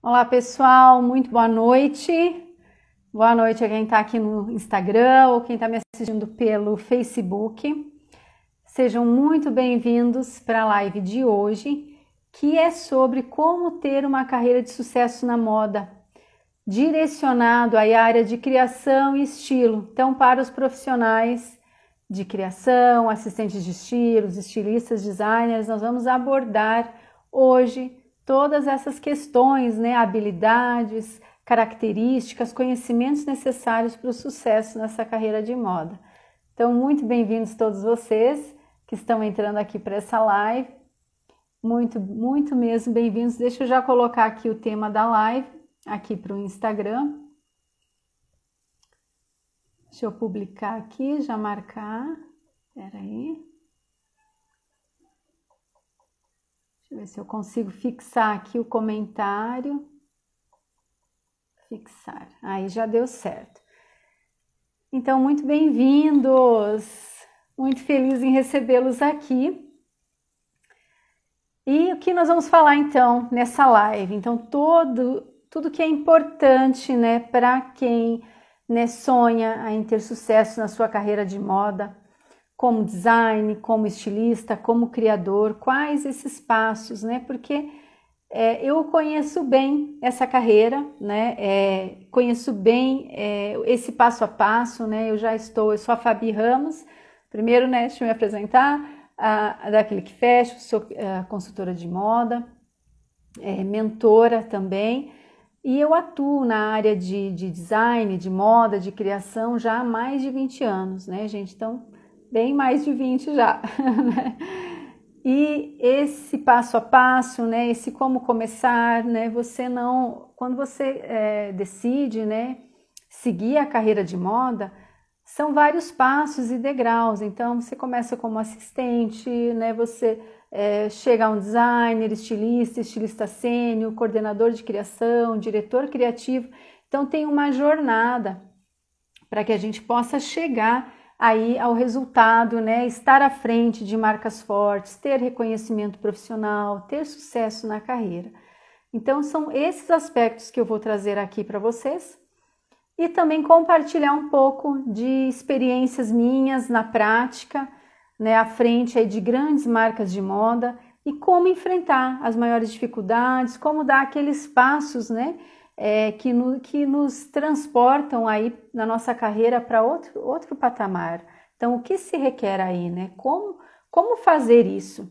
Olá pessoal, muito boa noite. Boa noite a quem está aqui no Instagram ou quem está me assistindo pelo Facebook. Sejam muito bem-vindos para a live de hoje, que é sobre como ter uma carreira de sucesso na moda, direcionado à área de criação e estilo. Então, para os profissionais de criação, assistentes de estilos, estilistas, designers, nós vamos abordar hoje todas essas questões, habilidades, características, conhecimentos necessários para o sucesso nessa carreira de moda. Então, muito bem-vindos todos vocês que estão entrando aqui para essa live. Muito mesmo bem-vindos. Deixa eu já colocar aqui o tema da live, aqui para o Instagram. Deixa eu publicar aqui, já marcar. Espera aí. Deixa eu ver se eu consigo fixar aqui o comentário. Fixar. Aí já deu certo. Então, muito bem-vindos. Muito feliz em recebê-los aqui. E o que nós vamos falar então nessa live? Então, tudo que é importante, para quem sonha em ter sucesso na sua carreira de moda, como design, como estilista, como criador, quais esses passos, Porque eu conheço bem essa carreira, conheço bem esse passo a passo, eu sou a Fabi Ramos. Primeiro, deixa eu me apresentar, da Clique Fashion, sou consultora de moda, mentora também, e eu atuo na área de design, de moda, de criação já há mais de 20 anos, gente? Então, bem mais de 20 já. E esse passo a passo, esse como começar, quando você decide, seguir a carreira de moda, são vários passos e degraus. Então, você começa como assistente, você chega a um designer, estilista sênior, coordenador de criação, diretor criativo. Então, tem uma jornada para que a gente possa chegar aí ao resultado, estar à frente de marcas fortes, ter reconhecimento profissional, ter sucesso na carreira. Então, são esses aspectos que eu vou trazer aqui para vocês e também compartilhar um pouco de experiências minhas na prática, à frente aí de grandes marcas de moda e como enfrentar as maiores dificuldades, como dar aqueles passos, que nos transportam aí na nossa carreira para outro patamar. Então, o que se requer aí, Como fazer isso?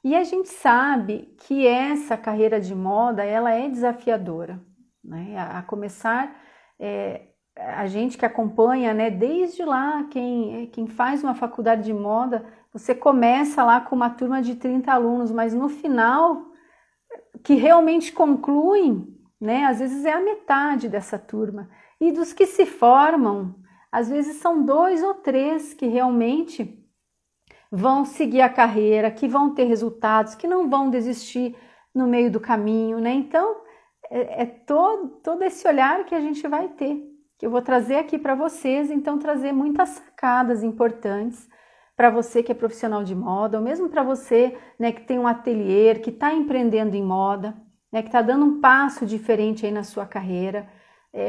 E a gente sabe que essa carreira de moda, ela é desafiadora, A começar, a gente que acompanha, desde lá, quem faz uma faculdade de moda, você começa lá com uma turma de 30 alunos, mas no final, que realmente concluem, às vezes é a metade dessa turma. E dos que se formam, às vezes são 2 ou 3 que realmente vão seguir a carreira, que vão ter resultados, que não vão desistir no meio do caminho, Então, todo esse olhar que a gente vai ter, que eu vou trazer aqui para vocês, então trazer muitas sacadas importantes para você que é profissional de moda, ou mesmo para você, que tem um ateliê, que está empreendendo em moda, que está dando um passo diferente aí na sua carreira,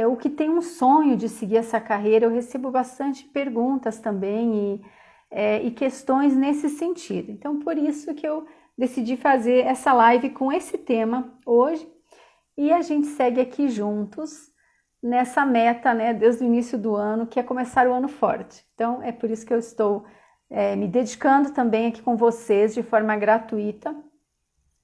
ou que tem um sonho de seguir essa carreira. Eu recebo bastante perguntas também e questões nesse sentido. Então, por isso que eu decidi fazer essa live com esse tema hoje, e a gente segue aqui juntos nessa meta, desde o início do ano, que é começar o ano forte. Então, é por isso que eu estou me dedicando também aqui com vocês de forma gratuita.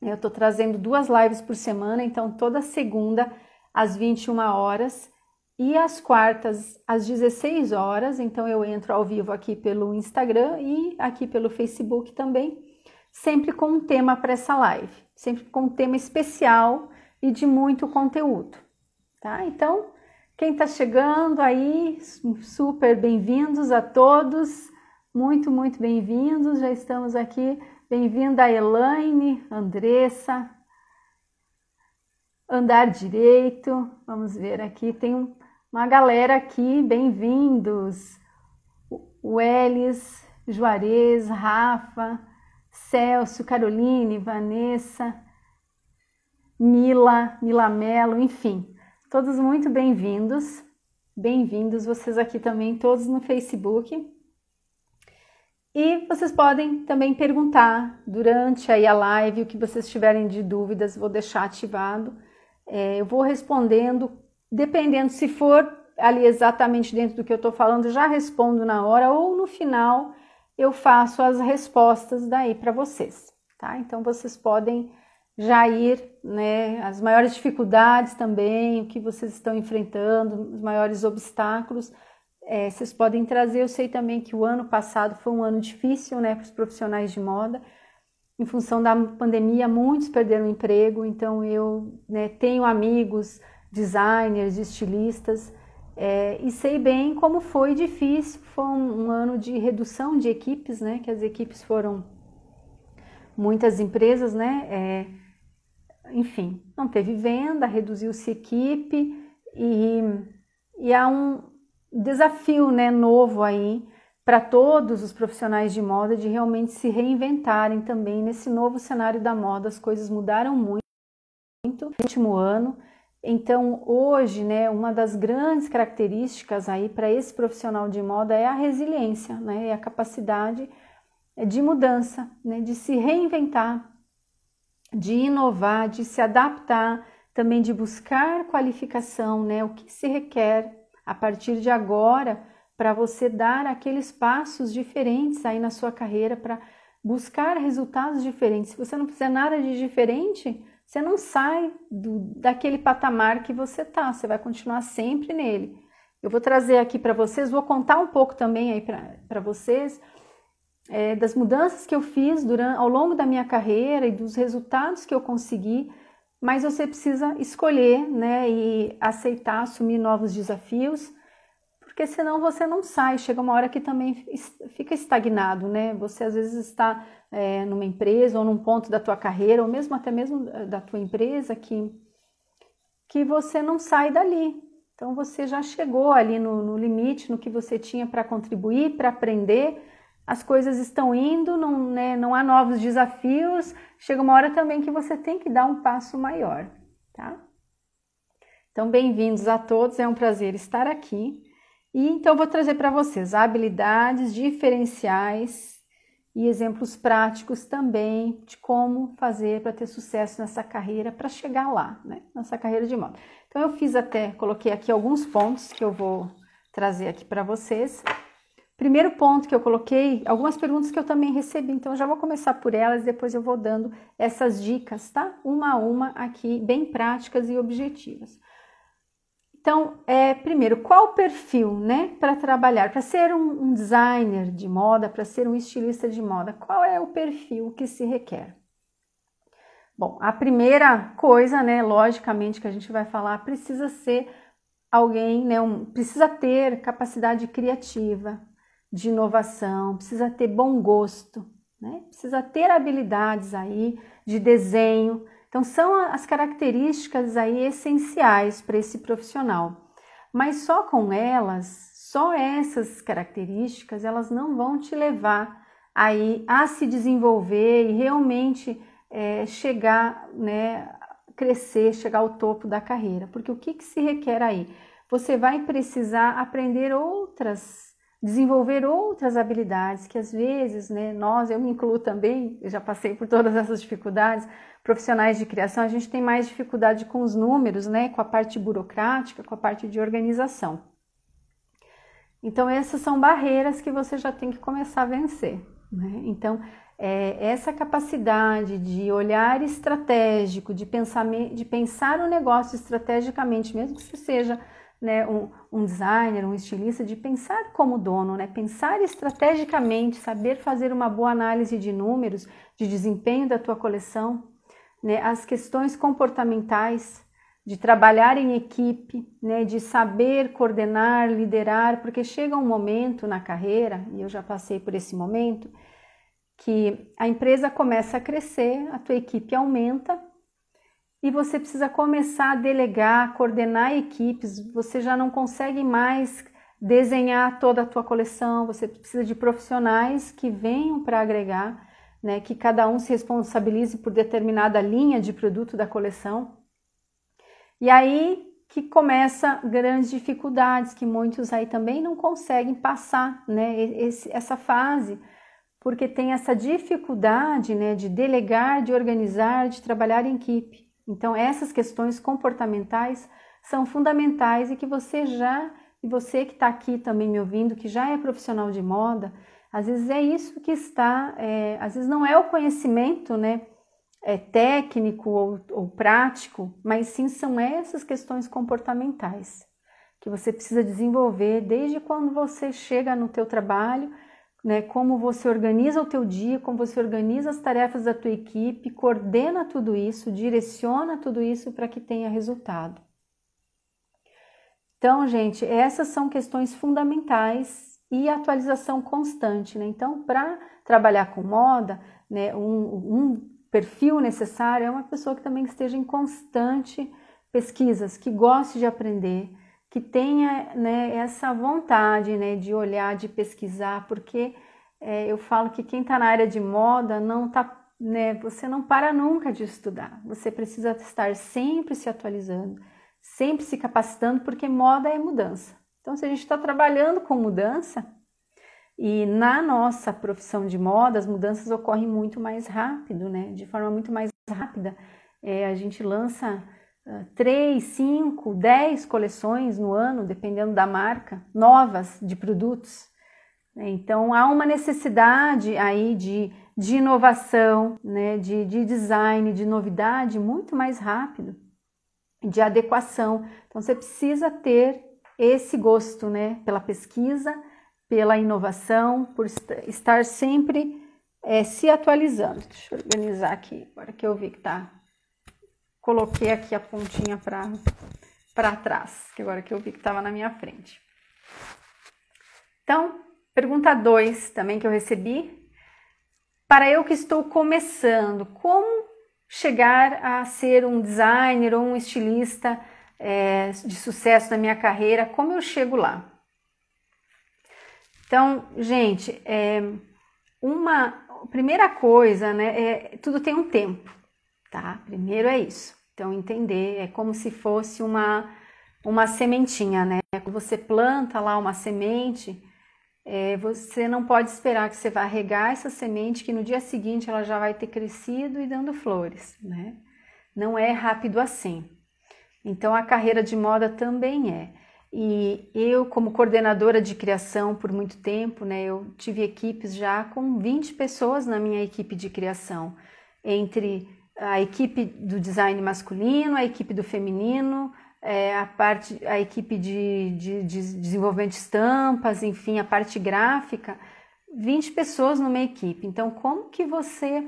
Eu estou trazendo 2 lives por semana, então toda segunda às 21 horas e às quartas às 16 horas. Então eu entro ao vivo aqui pelo Instagram e aqui pelo Facebook também, sempre com um tema para essa live, sempre com um tema especial e de muito conteúdo, tá? Então, quem está chegando aí, super bem-vindos a todos, muito bem-vindos, já estamos aqui. Bem-vinda a Elaine, Andressa, Andar Direito, vamos ver aqui, tem uma galera aqui, bem-vindos, o Elis, Juarez, Rafa, Celso, Caroline, Vanessa, Mila Melo, enfim, todos muito bem-vindos. Bem-vindos vocês aqui também, todos no Facebook. E vocês podem também perguntar durante aí a live o que vocês tiverem de dúvidas, vou deixar ativado. Eu vou respondendo, dependendo se for ali exatamente dentro do que eu estou falando, já respondo na hora ou no final eu faço as respostas daí para vocês, tá? Então vocês podem já ir, né, as maiores dificuldades também, o que vocês estão enfrentando, os maiores obstáculos, vocês podem trazer. Eu sei também que o ano passado foi um ano difícil, né, para os profissionais de moda. Em função da pandemia, muitos perderam o emprego, então eu, né, tenho amigos, designers, estilistas, e sei bem como foi difícil. Foi um ano de redução de equipes, né, que as equipes foram muitas empresas, né, enfim, não teve venda, reduziu-se equipe e há um desafio, né, novo aí para todos os profissionais de moda de realmente se reinventarem também nesse novo cenário da moda. As coisas mudaram muito no último ano. Então, hoje, né, uma das grandes características aí para esse profissional de moda é a resiliência, né, é a capacidade de mudança, né, de se reinventar, de inovar, de se adaptar, também de buscar qualificação, né, o que se requer a partir de agora para você dar aqueles passos diferentes aí na sua carreira, para buscar resultados diferentes. Se você não fizer nada de diferente, você não sai daquele patamar que você tá, você vai continuar sempre nele. Eu vou trazer aqui para vocês, vou contar um pouco também aí para vocês das mudanças que eu fiz ao longo da minha carreira e dos resultados que eu consegui, mas você precisa escolher, né, e aceitar, assumir novos desafios, porque senão você não sai. Chega uma hora que também fica estagnado, né? Você às vezes está numa empresa ou num ponto da tua carreira, ou mesmo até mesmo da tua empresa, que você não sai dali. Então você já chegou ali no limite, no que você tinha para contribuir, para aprender. As coisas estão indo, não há novos desafios. Chega uma hora também que você tem que dar um passo maior, tá? Então, bem-vindos a todos, é um prazer estar aqui. E então eu vou trazer para vocês habilidades diferenciais e exemplos práticos também de como fazer para ter sucesso nessa carreira, para chegar lá, né? Nessa carreira de moda. Então eu coloquei aqui alguns pontos que eu vou trazer aqui para vocês. Primeiro ponto que eu coloquei, algumas perguntas que eu também recebi, então eu já vou começar por elas, depois eu vou dando essas dicas, tá? Uma a uma aqui, bem práticas e objetivas. Então, primeiro, qual o perfil, né, para trabalhar, para ser um designer de moda, para ser um estilista de moda, qual é o perfil que se requer? Bom, a primeira coisa, né, logicamente que a gente vai falar, precisa ser alguém, né, precisa ter capacidade criativa, de inovação, precisa ter bom gosto, né, precisa ter habilidades aí de desenho. Então, são as características aí essenciais para esse profissional. Mas só com elas, só essas características, elas não vão te levar aí a se desenvolver e realmente chegar, né, crescer, chegar ao topo da carreira. Porque o que se requer aí? Você vai precisar aprender desenvolver outras habilidades que às vezes, né, eu me incluo também, eu já passei por todas essas dificuldades. Profissionais de criação, a gente tem mais dificuldade com os números, né, com a parte burocrática, com a parte de organização. Então essas são barreiras que você já tem que começar a vencer, né? Então essa capacidade de olhar estratégico, de pensar o negócio estrategicamente, mesmo que você seja, né, um designer, um estilista, de pensar como dono, né, pensar estrategicamente, saber fazer uma boa análise de números, de desempenho da tua coleção, né, as questões comportamentais, de trabalhar em equipe, né, de saber coordenar, liderar, porque chega um momento na carreira, e eu já passei por esse momento, que a empresa começa a crescer, a tua equipe aumenta, e você precisa começar a delegar, coordenar equipes, você já não consegue mais desenhar toda a tua coleção, você precisa de profissionais que venham para agregar, né, que cada um se responsabilize por determinada linha de produto da coleção. E aí que começa grandes dificuldades, que muitos aí também não conseguem passar, né, essa fase, porque tem essa dificuldade, né, de delegar, de organizar, de trabalhar em equipe. Então essas questões comportamentais são fundamentais e que você que está aqui também me ouvindo, que já é profissional de moda, às vezes é isso que está, às vezes não é o conhecimento, né, técnico ou prático, mas sim são essas questões comportamentais que você precisa desenvolver desde quando você chega no teu trabalho, né, como você organiza o teu dia, como você organiza as tarefas da tua equipe, coordena tudo isso, direciona tudo isso para que tenha resultado. Então, gente, essas são questões fundamentais e atualização constante, né? Então, para trabalhar com moda, né, um perfil necessário é uma pessoa que também esteja em constante pesquisas, que goste de aprender, que tenha, né, essa vontade, né, de olhar, de pesquisar, porque eu falo que quem está na área de moda não tá, né, você não para nunca de estudar, você precisa estar sempre se atualizando, sempre se capacitando, porque moda é mudança. Então, se a gente está trabalhando com mudança, e na nossa profissão de moda, as mudanças ocorrem muito mais rápido, né? De forma muito mais rápida. A gente lança 3, 5, 10 coleções no ano, dependendo da marca, novas de produtos. Então, há uma necessidade aí de inovação, né? De design, de novidade muito mais rápido, de adequação. Então, você precisa ter esse gosto, né? Pela pesquisa, pela inovação, por estar sempre se atualizando. Deixa eu organizar aqui, agora que eu vi que tá. Coloquei aqui a pontinha para trás, que agora que eu vi que estava na minha frente. Então, pergunta 2 também que eu recebi. Para eu que estou começando, como chegar a ser um designer ou um estilista de sucesso na minha carreira? Como eu chego lá? Então, gente, primeira coisa, né, tudo tem um tempo, tá? Primeiro é isso. Então, entender, é como se fosse uma sementinha, né? Quando você planta lá uma semente, você não pode esperar que você vá regar essa semente, que no dia seguinte ela já vai ter crescido e dando flores, né? Não é rápido assim. Então, a carreira de moda também é. E eu, como coordenadora de criação por muito tempo, né, eu tive equipes já com 20 pessoas na minha equipe de criação, entre a equipe do design masculino, a equipe do feminino, a equipe de desenvolvimento de estampas, enfim, a parte gráfica, 20 pessoas numa equipe. Então, como que você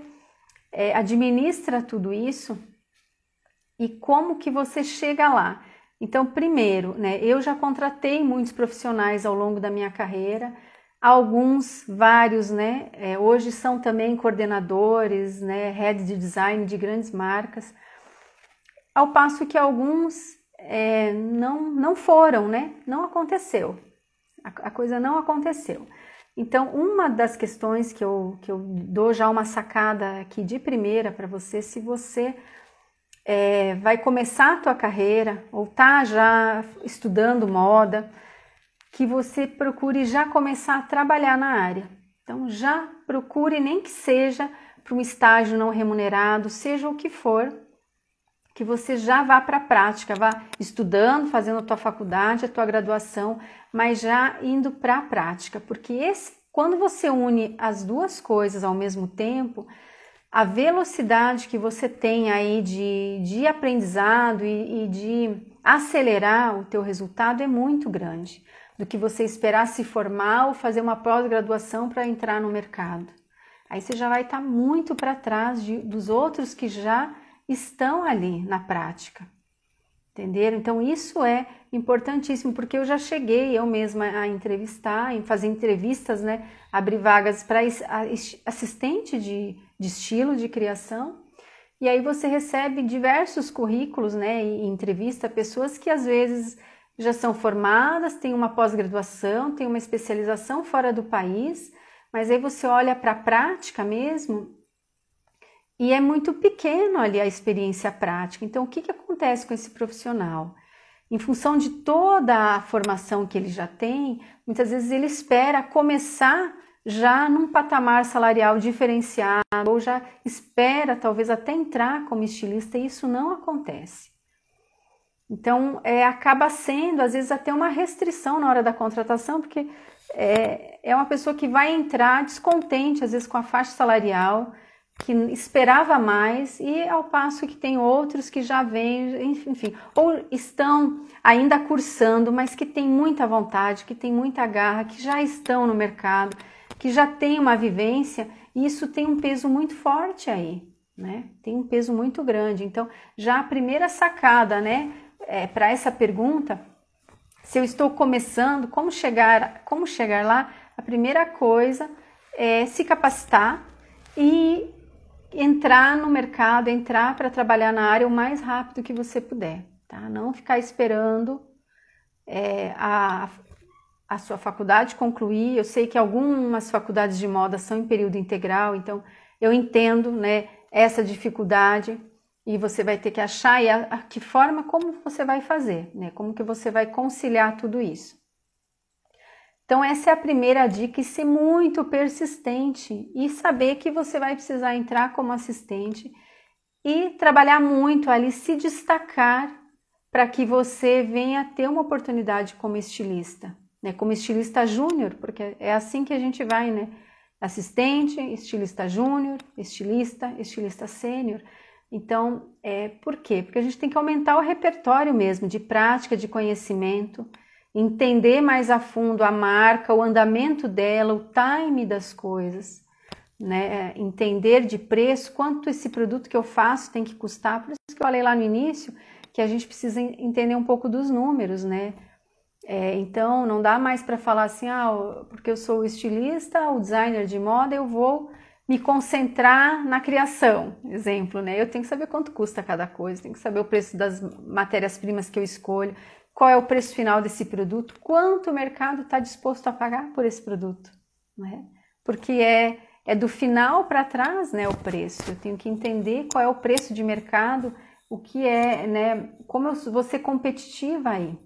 administra tudo isso e como que você chega lá? Então, primeiro, né, eu já contratei muitos profissionais ao longo da minha carreira, vários, né, hoje são também coordenadores, né, heads de design de grandes marcas, ao passo que alguns não foram, né, não aconteceu, a coisa não aconteceu. Então, uma das questões que eu dou já uma sacada aqui de primeira para você, se você vai começar a tua carreira ou tá já estudando moda, que você procure já começar a trabalhar na área. Então já procure, nem que seja para um estágio não remunerado, seja o que for, que você já vá para a prática, vá estudando, fazendo a tua faculdade, a tua graduação, mas já indo para a prática, porque quando você une as duas coisas ao mesmo tempo, a velocidade que você tem aí de aprendizado e de acelerar o teu resultado é muito grande, do que você esperar se formar ou fazer uma pós-graduação para entrar no mercado. Aí você já vai estar muito para trás dos outros que já estão ali na prática. Entenderam? Então isso é importantíssimo, porque eu já cheguei eu mesma a entrevistar, em fazer entrevistas, né, abrir vagas para assistente de estilo, de criação, e aí você recebe diversos currículos, né, e entrevista pessoas que às vezes já são formadas, têm uma pós-graduação, têm uma especialização fora do país, mas aí você olha para a prática mesmo e é muito pequeno ali a experiência prática. Então, o que acontece com esse profissional? Em função de toda a formação que ele já tem, muitas vezes ele espera começar já num patamar salarial diferenciado, ou já espera talvez até entrar como estilista, e isso não acontece. Então, acaba sendo, às vezes, até uma restrição na hora da contratação, porque é uma pessoa que vai entrar descontente, às vezes, com a faixa salarial, que esperava mais, e ao passo que tem outros que já vêm, enfim, ou estão ainda cursando, mas que têm muita vontade, que têm muita garra, que já estão no mercado, que já têm uma vivência, e isso tem um peso muito forte aí, né? Tem um peso muito grande. Então, já a primeira sacada, né, para essa pergunta, se eu estou começando, como chegar lá, a primeira coisa é se capacitar e entrar no mercado, entrar para trabalhar na área o mais rápido que você puder, tá? Não ficar esperando a sua faculdade concluir. Eu sei que algumas faculdades de moda são em período integral, então eu entendo, né, essa dificuldade, e você vai ter que achar que forma, como você vai fazer, né? Como que você vai conciliar tudo isso. Então essa é a primeira dica, e ser muito persistente e saber que você vai precisar entrar como assistente e trabalhar muito ali, se destacar para que você venha ter uma oportunidade como estilista, né? Como estilista júnior, porque é assim que a gente vai, né? Assistente, estilista júnior, estilista sênior. Então, por quê? Porque a gente tem que aumentar o repertório mesmo de prática, de conhecimento, entender mais a fundo a marca, o andamento dela, o time das coisas, né? Entender de preço, quanto esse produto que eu faço tem que custar. Por isso que eu falei lá no início que a gente precisa entender um pouco dos números, né? Então, não dá mais para falar assim, porque eu sou o estilista, o designer de moda, eu vou me concentrar na criação, exemplo, né? Eu tenho que saber quanto custa cada coisa, tenho que saber o preço das matérias-primas que eu escolho, qual é o preço final desse produto, quanto o mercado está disposto a pagar por esse produto, né? Porque é do final para trás, né, o preço. Eu tenho que entender qual é o preço de mercado, o que né, como eu vou ser competitiva aí.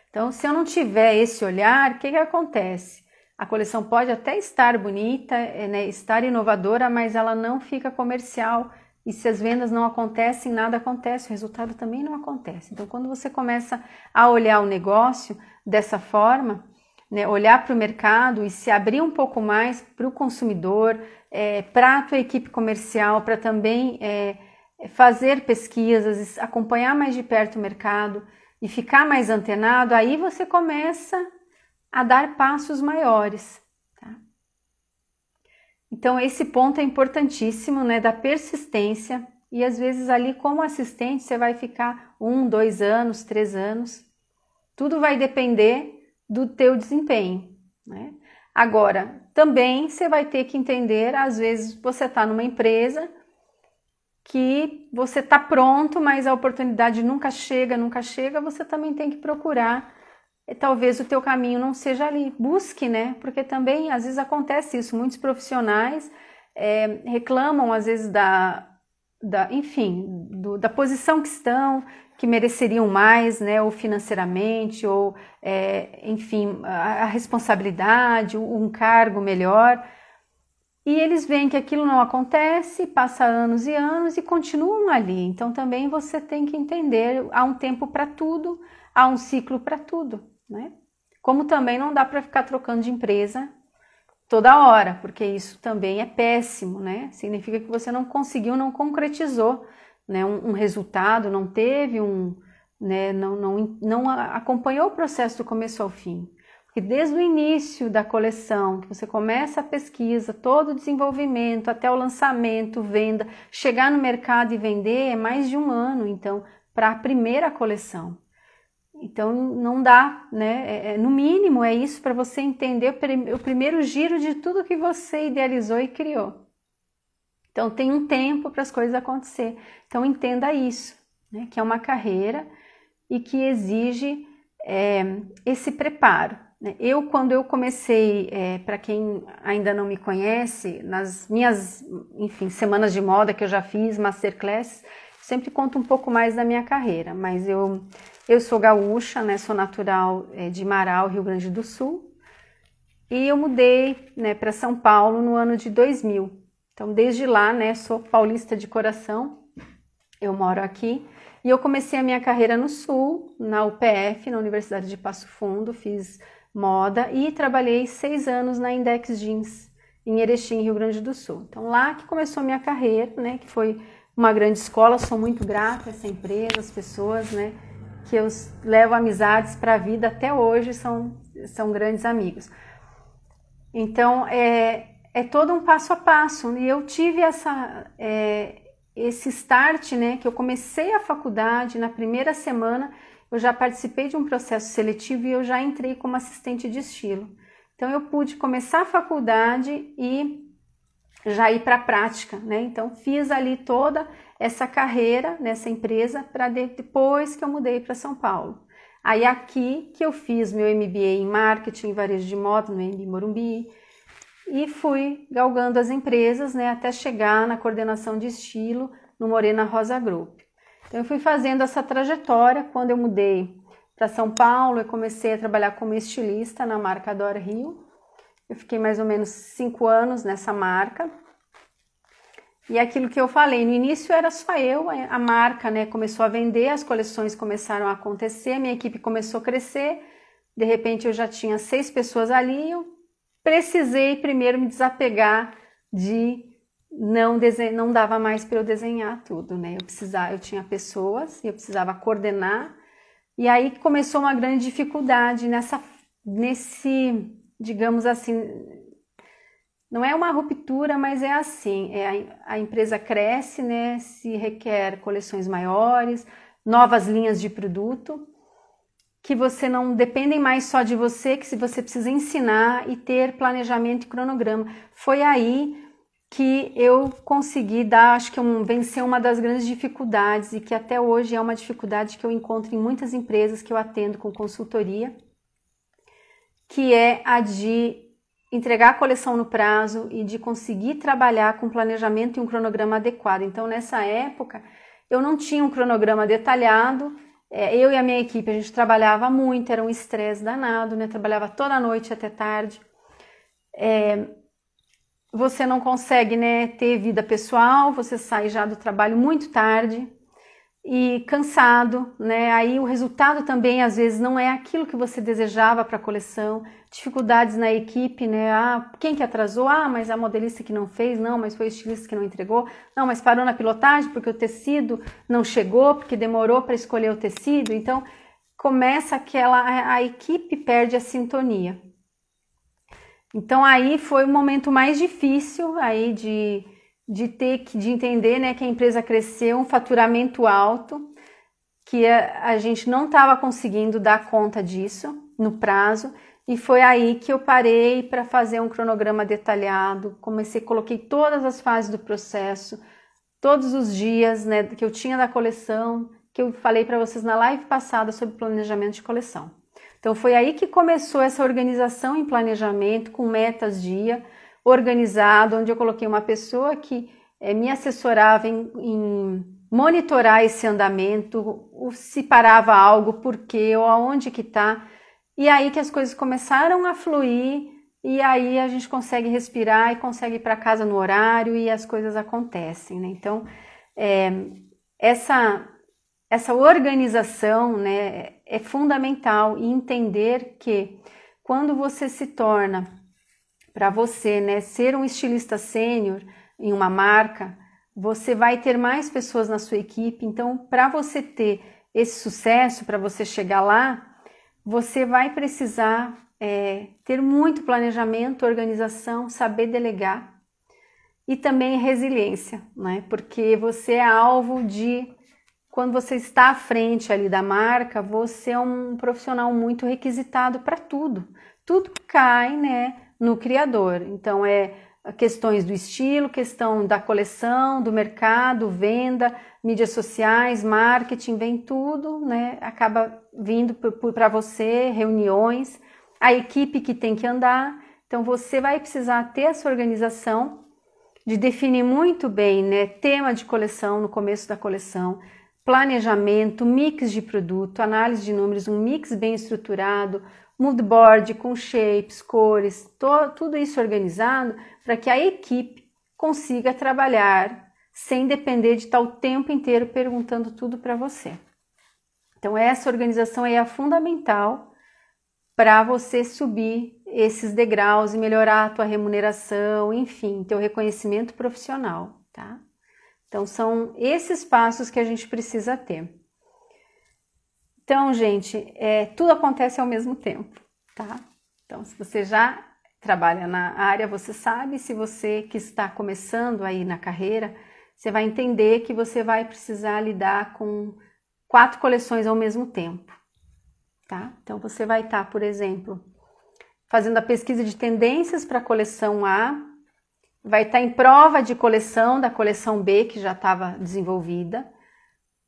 Então, se eu não tiver esse olhar, o que acontece? A coleção pode até estar bonita, né, estar inovadora, mas ela não fica comercial. E se as vendas não acontecem, nada acontece, o resultado também não acontece. Então, quando você começa a olhar o negócio dessa forma, né, olhar para o mercado e se abrir um pouco mais para o consumidor, para a tua equipe comercial, para também fazer pesquisas, acompanhar mais de perto o mercado e ficar mais antenado, aí você começa a dar passos maiores, tá? Então esse ponto é importantíssimo, né, da persistência, e às vezes ali como assistente você vai ficar 1, 2 anos, 3 anos, tudo vai depender do teu desempenho, né? Agora, também você vai ter que entender, às vezes você está numa empresa que você está pronto, mas a oportunidade nunca chega, você também tem que procurar. Talvez o teu caminho não seja ali, busque, né? Porque também às vezes acontece isso, muitos profissionais reclamam às vezes da posição que estão, que mereceriam mais, né? Ou financeiramente, ou enfim, a responsabilidade, um cargo melhor. E eles veem que aquilo não acontece, passa anos e anos e continuam ali. Então também você tem que entender, há um tempo para tudo, há um ciclo para tudo, né? Como também não dá para ficar trocando de empresa toda hora, porque isso também é péssimo, né? Significa que você não conseguiu, não concretizou, né, um resultado, não teve né, não acompanhou o processo do começo ao fim. Porque desde o início da coleção, que você começa a pesquisa, todo o desenvolvimento, até o lançamento, venda, chegar no mercado e vender, é mais de 1 ano, então, para a primeira coleção. Então, não dá, né? No mínimo, é isso para você entender o primeiro giro de tudo que você idealizou e criou. Então, tem um tempo para as coisas acontecer. Então, entenda isso, né? Que é uma carreira e que exige esse preparo. né? Quando eu comecei, para quem ainda não me conhece, nas minhas, enfim, semanas de moda que eu já fiz, masterclass, sempre conto um pouco mais da minha carreira, mas eu sou gaúcha, né? Sou natural de Marau, Rio Grande do Sul, e eu mudei, né, para São Paulo no ano de 2000. Então, desde lá, né, sou paulista de coração, eu moro aqui, e eu comecei a minha carreira no Sul, na UPF, na Universidade de Passo Fundo, fiz moda e trabalhei 6 anos na Index Jeans, em Erechim, Rio Grande do Sul. Então, lá que começou a minha carreira, né, que foi uma grande escola, sou muito grata a essa empresa, as pessoas, né, que eu levo amizades para a vida até hoje, são grandes amigos. Então, é todo um passo a passo, e eu tive esse start, né, que eu comecei a faculdade, na primeira semana eu já participei de um processo seletivo e eu já entrei como assistente de estilo. Então eu pude começar a faculdade e já ir para a prática, né? Então fiz ali toda essa carreira nessa empresa para depois que eu mudei para São Paulo. Aí aqui que eu fiz meu MBA em marketing e varejo de moda no MB Morumbi, e fui galgando as empresas, né, até chegar na coordenação de estilo no Morena Rosa Group. Então eu fui fazendo essa trajetória. Quando eu mudei para São Paulo, eu comecei a trabalhar como estilista na marca Adore Rio. Eu fiquei mais ou menos 5 anos nessa marca. E aquilo que eu falei, no início era só eu, a marca, né, começou a vender, as coleções começaram a acontecer, a minha equipe começou a crescer, de repente eu já tinha 6 pessoas ali, eu precisei primeiro me desapegar de não dava mais para eu desenhar tudo, né? Eu tinha pessoas e eu precisava coordenar, e aí começou uma grande dificuldade nesse, digamos assim, não é uma ruptura, mas é assim, a empresa cresce, né? Se requer coleções maiores, novas linhas de produto, que você não dependem mais só de você, que se você precisa ensinar e ter planejamento e cronograma. Foi aí que eu consegui acho que vencer uma das grandes dificuldades, e que até hoje é uma dificuldade que eu encontro em muitas empresas que eu atendo com consultoria, que é a de entregar a coleção no prazo e de conseguir trabalhar com planejamento e um cronograma adequado. Então, nessa época, eu não tinha um cronograma detalhado. Eu e a minha equipe, a gente trabalhava muito, era um estresse danado, né? Trabalhava toda noite até tarde. Você não consegue, né, ter vida pessoal, você sai já do trabalho muito tarde e cansado, né? Aí o resultado também às vezes não é aquilo que você desejava para a coleção, dificuldades na equipe, né? Quem que atrasou? Mas a modelista que não fez, não, mas foi o estilista que não entregou, não, mas parou na pilotagem porque o tecido não chegou, porque demorou para escolher o tecido. Então começa a equipe perde a sintonia. Então aí foi o momento mais difícil aí de entender, né, que a empresa cresceu, um faturamento alto, que a gente não estava conseguindo dar conta disso no prazo, e foi aí que eu parei para fazer um cronograma detalhado, coloquei todas as fases do processo, todos os dias, né, que eu tinha da coleção, que eu falei para vocês na live passada sobre planejamento de coleção. Então foi aí que começou essa organização em planejamento, com metas dia, organizado, onde eu coloquei uma pessoa que me assessorava em monitorar esse andamento, se parava algo, por quê, ou aonde que está. E aí que as coisas começaram a fluir, e aí a gente consegue respirar e consegue ir para casa no horário e as coisas acontecem, né? Então, essa organização, né, é fundamental, e entender que quando você se torna, para você, né, ser um estilista sênior em uma marca, você vai ter mais pessoas na sua equipe. Então, para você ter esse sucesso, para você chegar lá, você vai precisar ter muito planejamento, organização, saber delegar e também resiliência, né? Porque você é alvo quando você está à frente ali da marca, você é um profissional muito requisitado para tudo. Tudo cai, né, no criador. Então, questões do estilo, questão da coleção, do mercado, venda, mídias sociais, marketing, vem tudo, né? Acaba vindo para você, reuniões. a equipe que tem que andar. Então você vai precisar ter essa organização de definir muito bem, né, tema de coleção no começo da coleção, planejamento, mix de produto, análise de números, um mix bem estruturado, mood board com shapes, cores, tudo isso organizado para que a equipe consiga trabalhar sem depender de estar o tempo inteiro perguntando tudo para você. Então essa organização aí é fundamental para você subir esses degraus e melhorar a tua remuneração, enfim, teu reconhecimento profissional, tá? Então são esses passos que a gente precisa ter. Então, gente, tudo acontece ao mesmo tempo, tá? Então, se você já trabalha na área, você sabe. Se você que está começando aí na carreira, você vai entender que você vai precisar lidar com 4 coleções ao mesmo tempo, tá? Então, você vai estar, por exemplo, fazendo a pesquisa de tendências para a coleção A, vai estar em prova de coleção da coleção B, que já estava desenvolvida,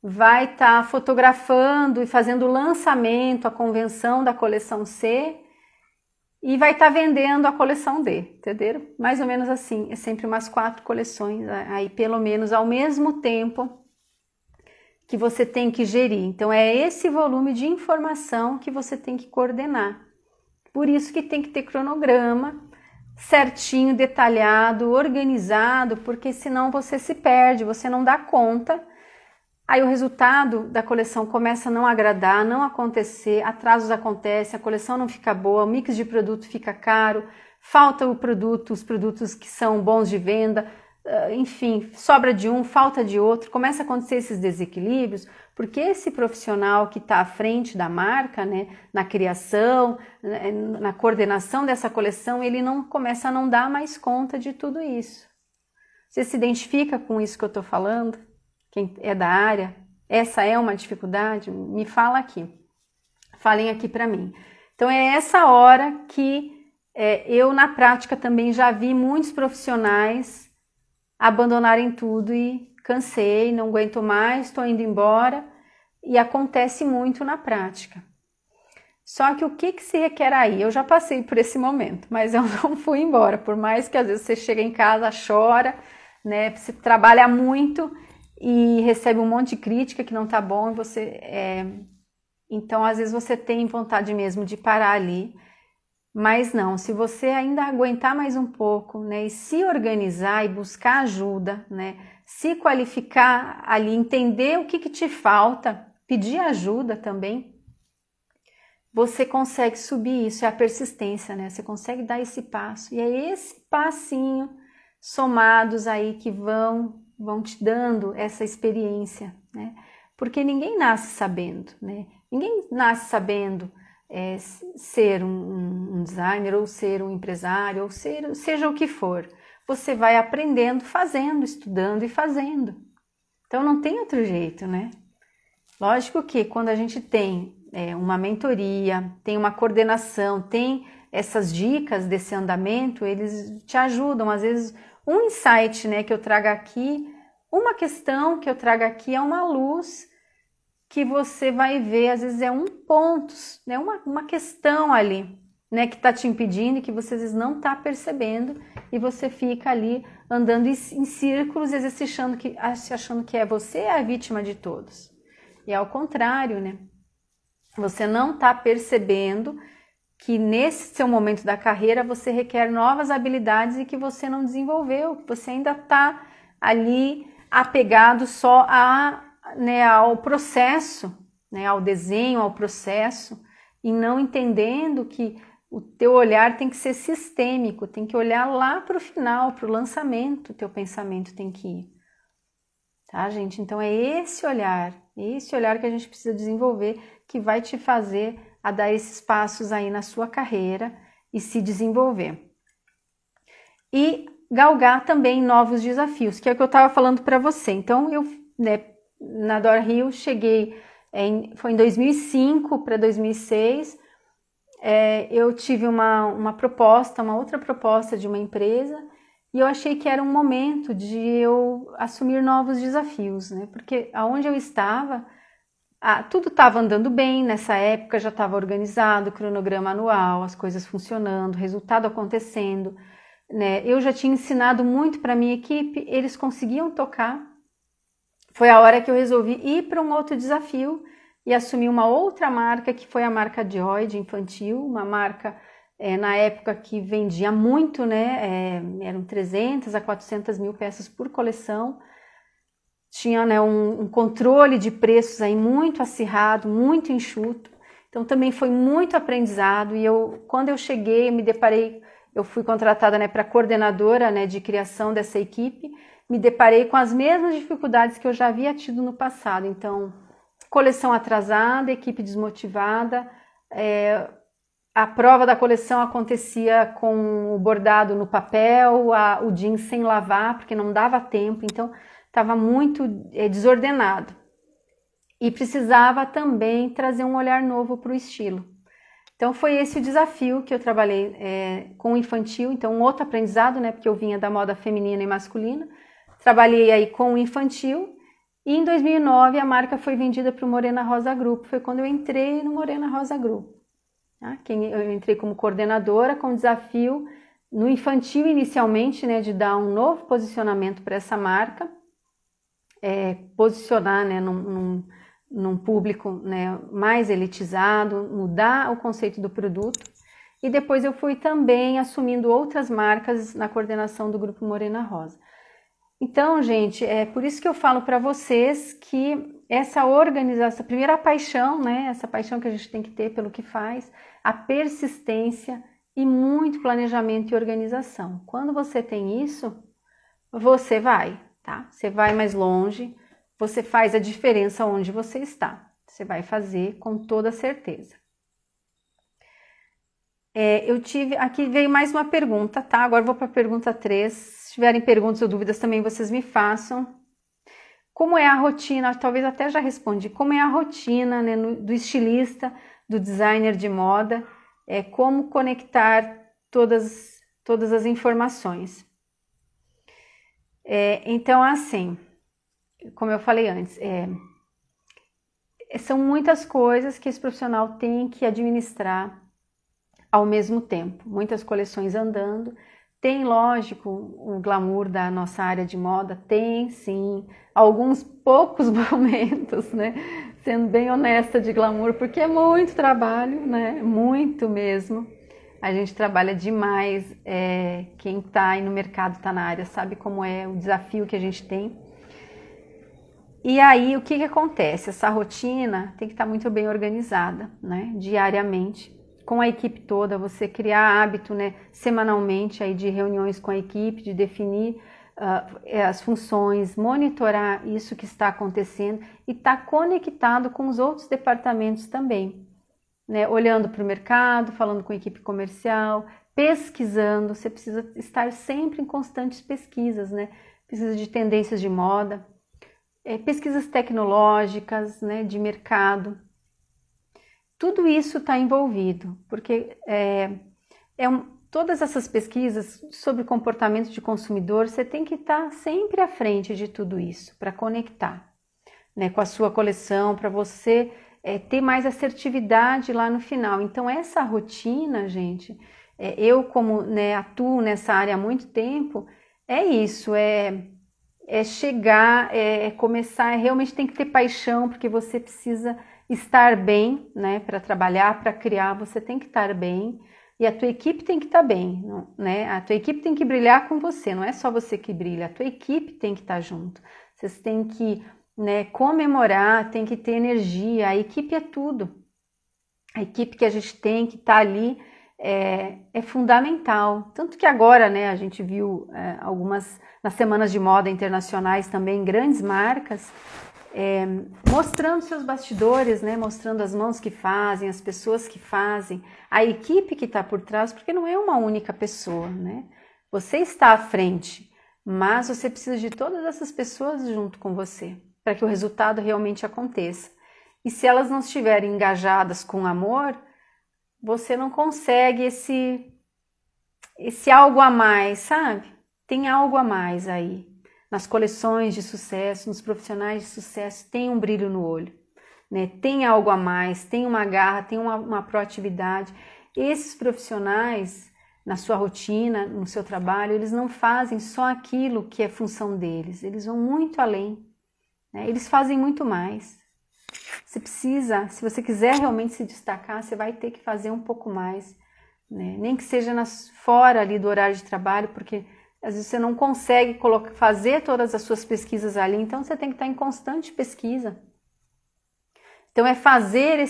vai estar fotografando e fazendo o lançamento, a convenção da coleção C, e vai estar vendendo a coleção D, entenderam? Mais ou menos assim, é sempre umas 4 coleções, aí pelo menos ao mesmo tempo que você tem que gerir. Então é esse volume de informação que você tem que coordenar. Por isso que tem que ter cronograma certinho, detalhado, organizado, porque senão você se perde, você não dá conta. Aí o resultado da coleção começa a não agradar, não acontecer, atrasos acontecem, a coleção não fica boa, o mix de produto fica caro, falta o produto, os produtos que são bons de venda, enfim, sobra de um, falta de outro, começa a acontecer esses desequilíbrios, porque esse profissional que está à frente da marca, né, na criação, na coordenação dessa coleção, ele não começa a não dar mais conta de tudo isso. Você se identifica com isso que eu estou falando? Quem é da área, essa é uma dificuldade? Me fala aqui, falem aqui para mim. Então é essa hora que eu na prática também já vi muitos profissionais abandonarem tudo e cansei, não aguento mais, estou indo embora, e acontece muito na prática. Só que o que se requer aí? Eu já passei por esse momento, mas eu não fui embora, por mais que às vezes você chega em casa, chora, né, você trabalha muito e recebe um monte de crítica que não tá bom, e você então às vezes você tem vontade mesmo de parar ali, mas não, se você ainda aguentar mais um pouco, né, e se organizar e buscar ajuda, né, se qualificar ali, entender o que te falta, pedir ajuda também, você consegue subir isso, é a persistência, né, você consegue dar esse passo, e é esse passinho somados aí que vão te dando essa experiência, né? Porque ninguém nasce sabendo, né? Ninguém nasce sabendo ser um designer, ou ser um empresário, ou seja o que for. Você vai aprendendo, fazendo, estudando e fazendo. Então não tem outro jeito, né? Lógico que quando a gente tem uma mentoria, tem uma coordenação, tem essas dicas desse andamento, eles te ajudam, às vezes um insight, né, que eu trago aqui, uma questão que eu trago aqui é uma luz que você vai ver, às vezes é um ponto, né, uma questão ali, né, que está te impedindo e que você às vezes não está percebendo, e você fica ali andando em círculos, às vezes achando que você é a vítima de todos. E ao contrário, né, você não está percebendo que nesse seu momento da carreira você requer novas habilidades e que você não desenvolveu, que você ainda está ali apegado só ao processo, né, ao desenho, ao processo, e não entendendo que o teu olhar tem que ser sistêmico, tem que olhar lá para o final, para o lançamento, o teu pensamento tem que ir. Tá, gente? Então é esse olhar que a gente precisa desenvolver, que vai te fazer a dar esses passos aí na sua carreira e se desenvolver. E galgar também novos desafios, que é o que eu estava falando para você. Então, eu, né, na Dora Hill cheguei, foi em 2005 para 2006, eu tive uma outra proposta de uma empresa, e eu achei que era um momento de eu assumir novos desafios, né? Porque aonde eu estava, tudo estava andando bem nessa época, já estava organizado, cronograma anual, as coisas funcionando, resultado acontecendo, né? Eu já tinha ensinado muito para minha equipe, eles conseguiam tocar. Foi a hora que eu resolvi ir para um outro desafio e assumir uma outra marca, que foi a marca Joy, de infantil, uma marca na época que vendia muito, né? Eram 300 a 400 mil peças por coleção. Tinha, né, um controle de preços aí muito acirrado, muito enxuto. Então também foi muito aprendizado. E quando eu cheguei, eu me deparei, eu fui contratada, né, para coordenadora, né, de criação dessa equipe. Me deparei com as mesmas dificuldades que eu já havia tido no passado. Então, coleção atrasada, equipe desmotivada. A prova da coleção acontecia com o bordado no papel, o jeans sem lavar, porque não dava tempo. Então, estava muito desordenado e precisava também trazer um olhar novo para o estilo. Então foi esse o desafio que eu trabalhei com o infantil, então um outro aprendizado, né, porque eu vinha da moda feminina e masculina, trabalhei aí com o infantil e em 2009 a marca foi vendida para o Morena Rosa Group, foi quando eu entrei no Morena Rosa Group. Tá? Eu entrei como coordenadora com o desafio no infantil inicialmente, né, de dar um novo posicionamento para essa marca, posicionar, né, num público, né, mais elitizado, mudar o conceito do produto. E depois eu fui também assumindo outras marcas na coordenação do Grupo Morena Rosa. Então, gente, é por isso que eu falo para vocês que essa organização, a primeira paixão, né, essa paixão que a gente tem que ter pelo que faz, a persistência e muito planejamento e organização. Quando você tem isso, você vai. Tá? Você vai mais longe, você faz a diferença onde você está. Você vai fazer com toda certeza. Aqui veio mais uma pergunta, tá? Agora eu vou para a pergunta 3. Se tiverem perguntas ou dúvidas também vocês me façam. Como é a rotina? Talvez até já respondi. Como é a rotina, né, do estilista, do designer de moda? Como conectar todas as informações? Então, assim, como eu falei antes, são muitas coisas que esse profissional tem que administrar ao mesmo tempo. Muitas coleções andando. Tem, lógico, o glamour da nossa área de moda, tem sim, alguns poucos momentos, né? Sendo bem honesta de glamour, porque é muito trabalho, né? Muito mesmo. A gente trabalha demais, quem está aí no mercado, está na área, sabe como é o desafio que a gente tem. E aí, o que acontece? Essa rotina tem que estar muito bem organizada, né? Diariamente, com a equipe toda, você criar hábito, né? Semanalmente, aí, de reuniões com a equipe, de definir as funções, monitorar isso que está acontecendo e estar conectado com os outros departamentos também. Né, olhando para o mercado, falando com a equipe comercial, pesquisando, você precisa estar sempre em constantes pesquisas, né? Pesquisa de tendências de moda, pesquisas tecnológicas, né, de mercado. Tudo isso está envolvido, porque todas essas pesquisas sobre comportamento de consumidor, você tem que estar sempre à frente de tudo isso, para conectar, né, com a sua coleção, para você ter mais assertividade lá no final. Então essa rotina, gente, eu como, né, atuo nessa área há muito tempo, isso, chegar, começar, realmente tem que ter paixão, porque você precisa estar bem, né, para trabalhar, para criar, você tem que estar bem, e a tua equipe tem que estar bem, né, a tua equipe tem que brilhar com você, não é só você que brilha, a tua equipe tem que estar junto, vocês têm que, né, comemorar, tem que ter energia, a equipe é tudo. A equipe que a gente tem que estar ali é fundamental. Tanto que agora, né, a gente viu algumas, nas semanas de moda internacionais também, grandes marcas mostrando seus bastidores, né, mostrando as mãos que fazem, as pessoas que fazem, a equipe que está por trás, porque não é uma única pessoa, né? Você está à frente, mas você precisa de todas essas pessoas junto com você, para que o resultado realmente aconteça. E se elas não estiverem engajadas com amor, você não consegue esse algo a mais, sabe? Tem algo a mais aí. Nas coleções de sucesso, nos profissionais de sucesso, tem um brilho no olho. né? Tem algo a mais, tem uma garra, tem uma proatividade. Esses profissionais, na sua rotina, no seu trabalho, eles não fazem só aquilo que é função deles, eles vão muito além, né? Eles fazem muito mais. Você precisa, se você quiser realmente se destacar, você vai ter que fazer um pouco mais, né? Nem que seja fora ali do horário de trabalho, porque às vezes você não consegue fazer todas as suas pesquisas ali, então você tem que estar em constante pesquisa. Então é fazer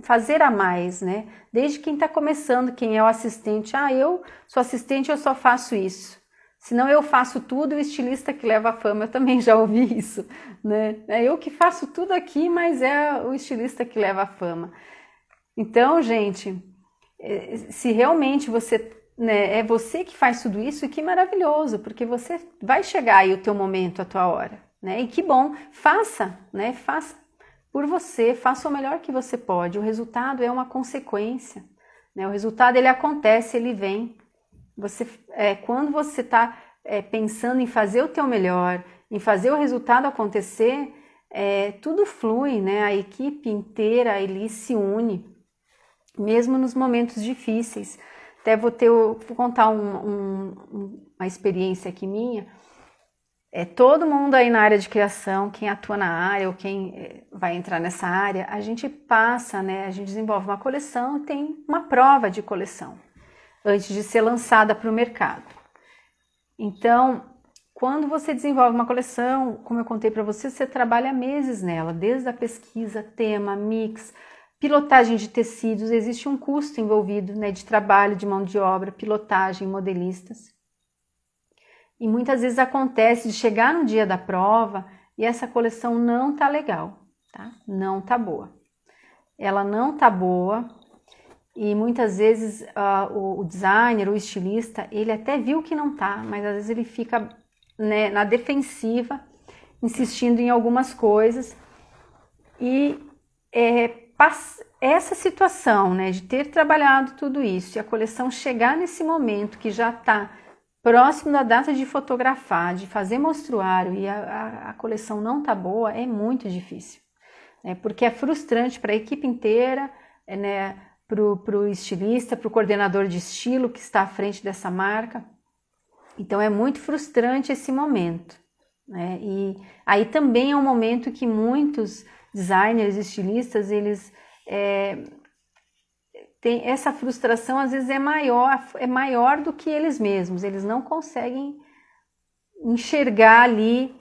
fazer a mais, né? Desde quem está começando, quem é o assistente. Eu sou assistente, eu só faço isso. Senão eu faço tudo, o estilista que leva a fama. Eu também já ouvi isso, né? É eu que faço tudo aqui, mas é o estilista que leva a fama. Então, gente, se realmente você, né, é você que faz tudo isso, que maravilhoso, porque você vai chegar aí o teu momento, a tua hora, né? E que bom, faça, né? Faça por você, faça o melhor que você pode. O resultado é uma consequência, né? O resultado ele acontece, ele vem. Quando você está pensando em fazer o teu melhor, em fazer o resultado acontecer, tudo flui, né? A equipe inteira ali se une, mesmo nos momentos difíceis. Até vou contar uma experiência aqui minha. Todo mundo aí na área de criação, quem atua na área ou quem vai entrar nessa área, a gente passa, né? A gente desenvolve uma coleção e tem uma prova de coleção antes de ser lançada para o mercado. Então, quando você desenvolve uma coleção, como eu contei para você, você trabalha meses nela, desde a pesquisa, tema, mix, pilotagem de tecidos, existe um custo envolvido, né, de trabalho, de mão de obra, pilotagem, modelistas. E muitas vezes acontece de chegar no dia da prova e essa coleção não tá legal, tá? Não tá boa. Ela não tá boa e muitas vezes o designer, o estilista, ele até viu que não tá, mas às vezes ele fica, né, na defensiva, insistindo em algumas coisas. E essa situação, né, de ter trabalhado tudo isso e a coleção chegar nesse momento que já está próximo da data de fotografar, de fazer mostruário e a coleção não tá boa, é muito difícil, né? Porque é frustrante para a equipe inteira, né? Para o estilista, para o coordenador de estilo que está à frente dessa marca. Então é muito frustrante esse momento, né? E aí também é um momento que muitos designers, estilistas, eles tem essa frustração, às vezes é maior do que eles mesmos, eles não conseguem enxergar ali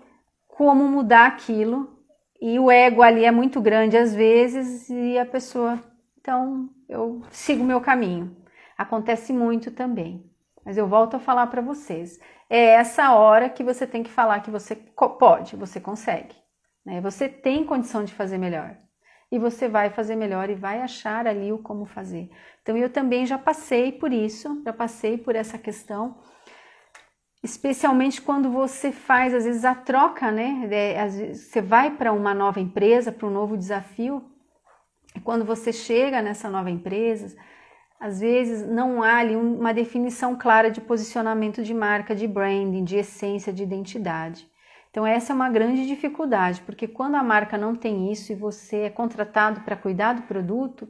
como mudar aquilo, e o ego ali é muito grande às vezes, e a pessoa, então eu sigo o meu caminho. Acontece muito também, mas eu volto a falar para vocês, é essa hora que você tem que falar que você pode, você consegue, né? Você tem condição de fazer melhor. E você vai fazer melhor e vai achar ali o como fazer. Então eu também já passei por isso, já passei por essa questão, especialmente quando você faz às vezes a troca, né? Às vezes você vai para uma nova empresa, para um novo desafio, e quando você chega nessa nova empresa, às vezes não há ali uma definição clara de posicionamento de marca, de branding, de essência, de identidade. Então essa é uma grande dificuldade, porque quando a marca não tem isso e você é contratado para cuidar do produto,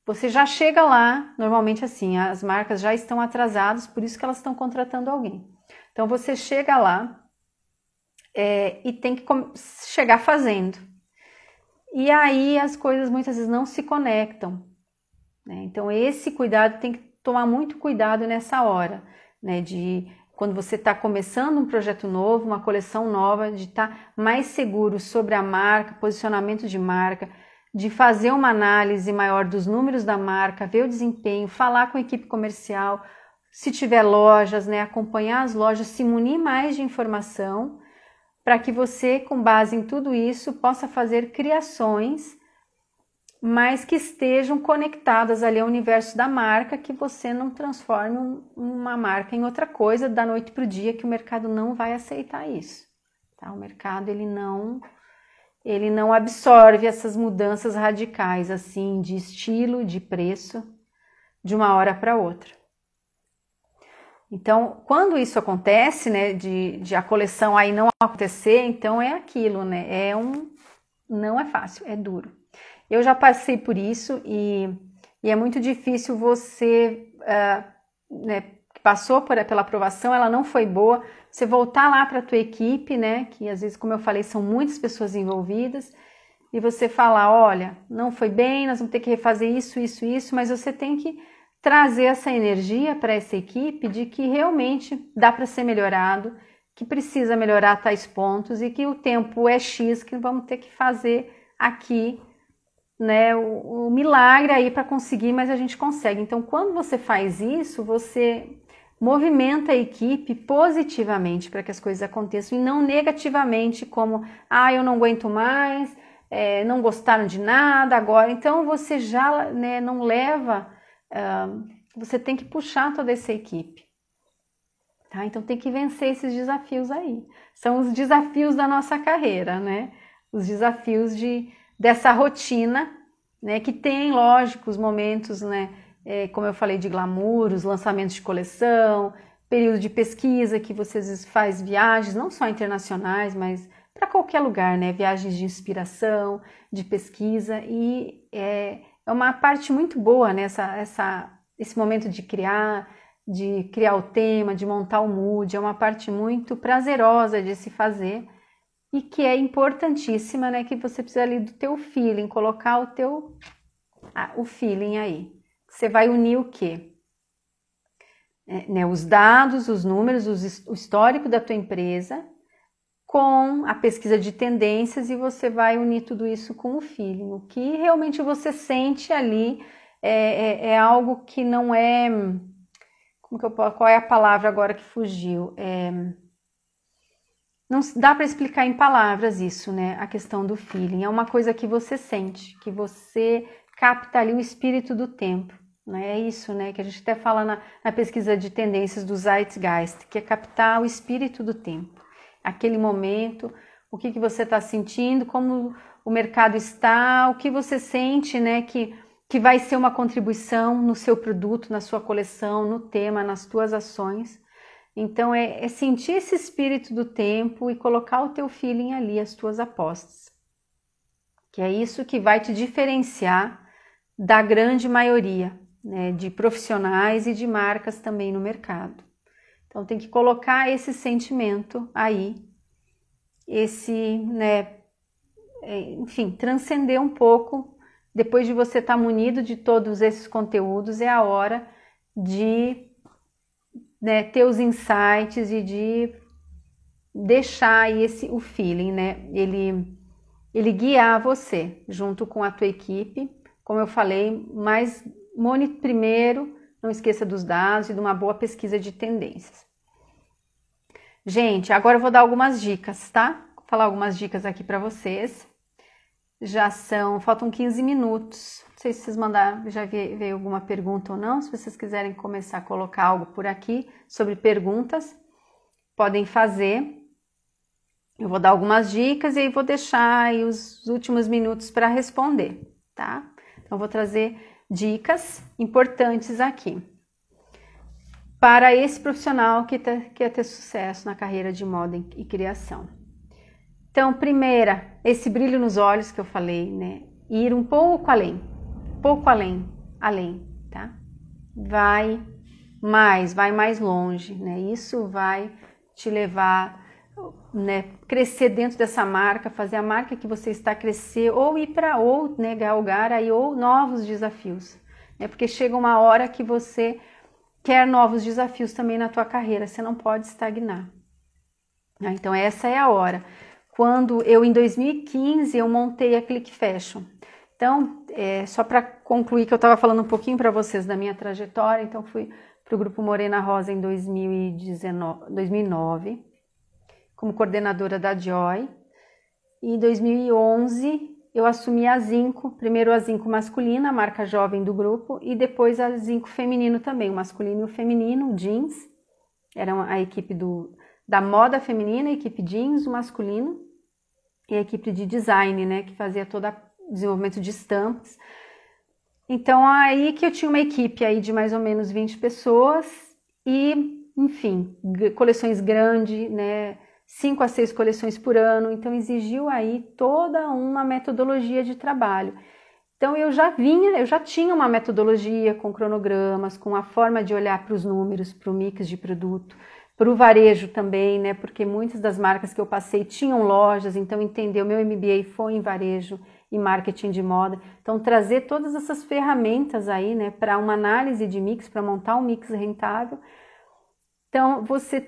você já chega lá, normalmente assim, as marcas já estão atrasadas, por isso que elas estão contratando alguém. Então você chega lá e tem que chegar fazendo. E aí as coisas muitas vezes não se conectam, né? Então esse cuidado, tem que tomar muito cuidado nessa hora, né? Quando você está começando um projeto novo, uma coleção nova, de estar mais seguro sobre a marca, posicionamento de marca, de fazer uma análise maior dos números da marca, ver o desempenho, falar com a equipe comercial, se tiver lojas, né, acompanhar as lojas, se munir mais de informação, para que você, com base em tudo isso, possa fazer criações, mas que estejam conectadas ali ao universo da marca, que você não transforme uma marca em outra coisa da noite para o dia, que o mercado não vai aceitar isso, tá? O mercado ele não absorve essas mudanças radicais assim de estilo, de preço, de uma hora para outra. Então, quando isso acontece, né, de a coleção aí não acontecer, então é aquilo, né? não é fácil, é duro. Eu já passei por isso e é muito difícil você, né, que passou pela aprovação, ela não foi boa, você voltar lá para a tua equipe, né, que às vezes, como eu falei, são muitas pessoas envolvidas, e você falar, olha, não foi bem, nós vamos ter que refazer isso, isso, isso, mas você tem que trazer essa energia para essa equipe de que realmente dá para ser melhorado, que precisa melhorar tais pontos e que o tempo é X, que vamos ter que fazer aqui, né, o milagre aí para conseguir, mas a gente consegue. Então, quando você faz isso, você movimenta a equipe positivamente para que as coisas aconteçam e não negativamente, como, eu não aguento mais, não gostaram de nada agora. Então, você já, né, não leva, você tem que puxar toda essa equipe. Tá? Então, tem que vencer esses desafios aí. São os desafios da nossa carreira, né? Os desafios dessa rotina, né, que tem, lógico, os momentos, né, como eu falei, de glamour, os lançamentos de coleção, período de pesquisa que você às vezes faz viagens, não só internacionais, mas para qualquer lugar, né, viagens de inspiração, de pesquisa, e é uma parte muito boa, né, esse momento de criar o tema, de montar o mood, é uma parte muito prazerosa de se fazer, e que é importantíssima, né, que você precisa ali do teu feeling, colocar o feeling aí. Você vai unir o quê? Né, os dados, os números, o histórico da tua empresa com a pesquisa de tendências, e você vai unir tudo isso com o feeling. O que realmente você sente ali é algo que não é... qual é a palavra agora que fugiu? Não dá para explicar em palavras isso, né? A questão do feeling. É uma coisa que você sente, que você capta ali o espírito do tempo, né? É isso, né? Que a gente até fala na pesquisa de tendências do Zeitgeist, que é captar o espírito do tempo. Aquele momento, o que você está sentindo, como o mercado está, o que você sente, né? Que vai ser uma contribuição no seu produto, na sua coleção, no tema, nas tuas ações. Então, é sentir esse espírito do tempo e colocar o teu feeling ali, as tuas apostas. Que é isso que vai te diferenciar da grande maioria, né, de profissionais e de marcas também no mercado. Então, tem que colocar esse sentimento aí, né, enfim, transcender um pouco. Depois de você estar munido de todos esses conteúdos, é a hora de... né, ter os insights e de deixar aí o feeling, né, ele guiar você junto com a tua equipe, como eu falei, mas primeiro, não esqueça dos dados e de uma boa pesquisa de tendências. Gente, agora eu vou dar algumas dicas, tá? Vou falar algumas dicas aqui para vocês. Faltam 15 minutos. Não sei se vocês mandaram, já veio alguma pergunta ou não. Se vocês quiserem começar a colocar algo por aqui sobre perguntas, podem fazer. Eu vou dar algumas dicas e aí vou deixar aí os últimos minutos para responder, tá? Então, eu vou trazer dicas importantes aqui para esse profissional que quer ter sucesso na carreira de moda e criação. Então, primeira, esse brilho nos olhos que eu falei, né? Ir um pouco além, tá? Vai mais longe, né? Isso vai te levar, né, crescer dentro dessa marca, fazer a marca que você está crescer, ou ir para né, galgar aí ou novos desafios, né? Porque chega uma hora que você quer novos desafios também na tua carreira, você não pode estagnar. Então essa é a hora. Quando em 2015, eu montei a Click Fashion. Então, só para concluir que eu estava falando um pouquinho para vocês da minha trajetória, então fui para o Grupo Morena Rosa em 2009, como coordenadora da Joy. E em 2011, eu assumi a Zinco, primeiro a Zinco masculina, a marca jovem do grupo, e depois a Zinco feminino também, o masculino e o feminino, o jeans. Era a equipe da moda feminina, a equipe jeans, o masculino, e a equipe de design, né, que fazia todo o desenvolvimento de estampas. Então, aí que eu tinha uma equipe aí de mais ou menos 20 pessoas e, enfim, coleções grandes, né, 5 a 6 coleções por ano, então exigiu aí toda uma metodologia de trabalho. Então eu já tinha uma metodologia com cronogramas, com a forma de olhar para os números, para o mix de produto, para o varejo também, né? Porque muitas das marcas que eu passei tinham lojas, então entendeu, meu MBA foi em varejo e marketing de moda. Então trazer todas essas ferramentas aí, né, para uma análise de mix, para montar um mix rentável. Então, você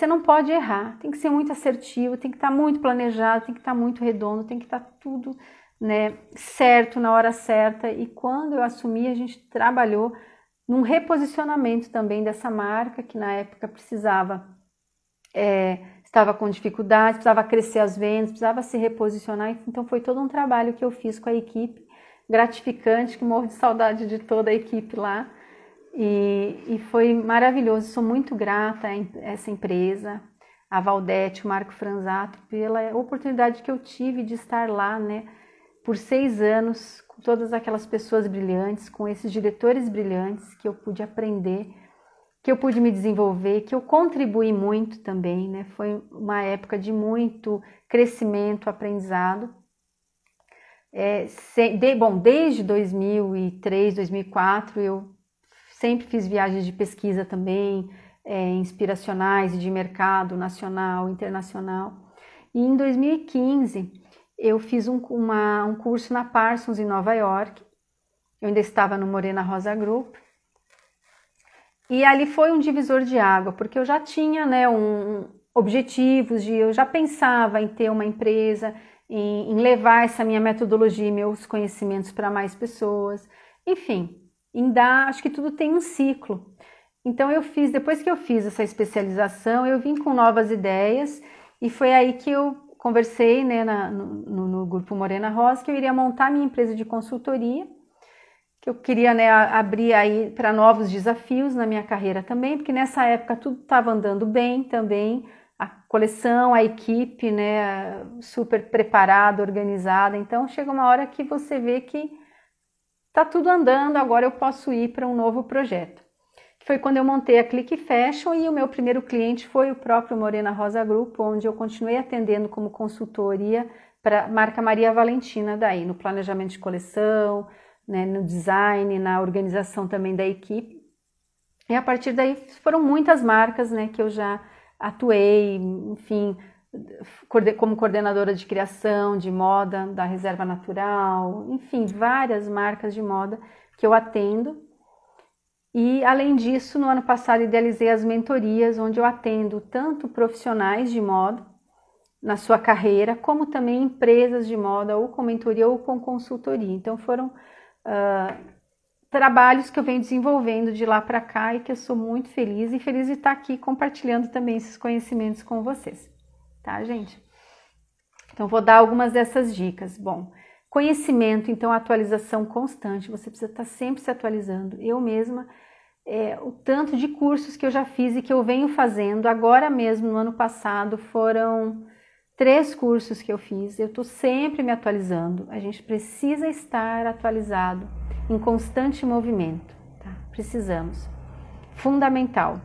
não pode errar, tem que ser muito assertivo, tem que estar muito planejado, tem que estar muito redondo, tem que estar tudo, né, certo na hora certa. E quando eu assumi, a gente trabalhou num reposicionamento também dessa marca, que na época estava com dificuldades, precisava crescer as vendas, precisava se reposicionar. Então, foi todo um trabalho que eu fiz com a equipe, gratificante, que morro de saudade de toda a equipe lá. E foi maravilhoso, sou muito grata a essa empresa, a Valdete, o Marco Franzato, pela oportunidade que eu tive de estar lá, né, por 6 anos, com todas aquelas pessoas brilhantes, com esses diretores brilhantes, que eu pude aprender, que eu pude me desenvolver, que eu contribuí muito também, né, foi uma época de muito crescimento, aprendizado. Desde 2003, 2004, eu sempre fiz viagens de pesquisa também, inspiracionais de mercado nacional, internacional. E em 2015 eu fiz um curso na Parsons em Nova York. Eu ainda estava no Morena Rosa Group. E ali foi um divisor de água, porque eu já tinha, né, objetivos, eu já pensava em ter uma empresa, em levar essa minha metodologia e meus conhecimentos para mais pessoas. Enfim, acho que tudo tem um ciclo. Então depois que eu fiz essa especialização, eu vim com novas ideias e foi aí que eu conversei, né, no Grupo Morena Rosa, que eu iria montar minha empresa de consultoria, que eu queria, né, abrir aí para novos desafios na minha carreira também, porque nessa época tudo estava andando bem também, a coleção, a equipe, né, super preparada, organizada. Então chega uma hora que você vê que tá tudo andando, agora eu posso ir para um novo projeto. Foi quando eu montei a Clique Fashion e o meu primeiro cliente foi o próprio Morena Rosa Group, onde eu continuei atendendo como consultoria para a marca Maria Valentina daí, no planejamento de coleção, né, no design, na organização também da equipe. E a partir daí foram muitas marcas, né, que eu já atuei, enfim, como coordenadora de criação, de moda, da Reserva Natural, enfim, várias marcas de moda que eu atendo. E, além disso, no ano passado idealizei as mentorias, onde eu atendo tanto profissionais de moda na sua carreira, como também empresas de moda, ou com mentoria ou com consultoria. Então, foram trabalhos que eu venho desenvolvendo de lá para cá e que eu sou muito feliz e feliz de estar aqui compartilhando também esses conhecimentos com vocês. Tá, gente? Então, vou dar algumas dessas dicas. Bom, conhecimento, então, atualização constante. Você precisa estar sempre se atualizando. Eu mesma, o tanto de cursos que eu já fiz e que eu venho fazendo, agora mesmo, no ano passado, foram 3 cursos que eu fiz. Eu estou sempre me atualizando. A gente precisa estar atualizado, em constante movimento. Tá? Precisamos. Fundamental.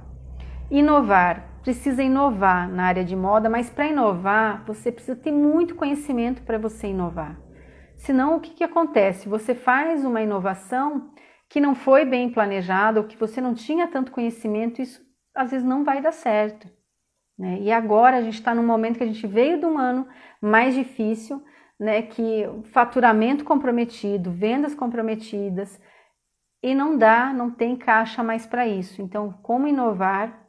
Inovar. Precisa inovar na área de moda, mas para inovar, você precisa ter muito conhecimento para você inovar. Senão, o que acontece? Você faz uma inovação que não foi bem planejada, ou que você não tinha tanto conhecimento, isso às vezes não vai dar certo. Né? E agora a gente está num momento que a gente veio de um ano mais difícil, né, que faturamento comprometido, vendas comprometidas, e não tem caixa mais para isso. Então, como inovar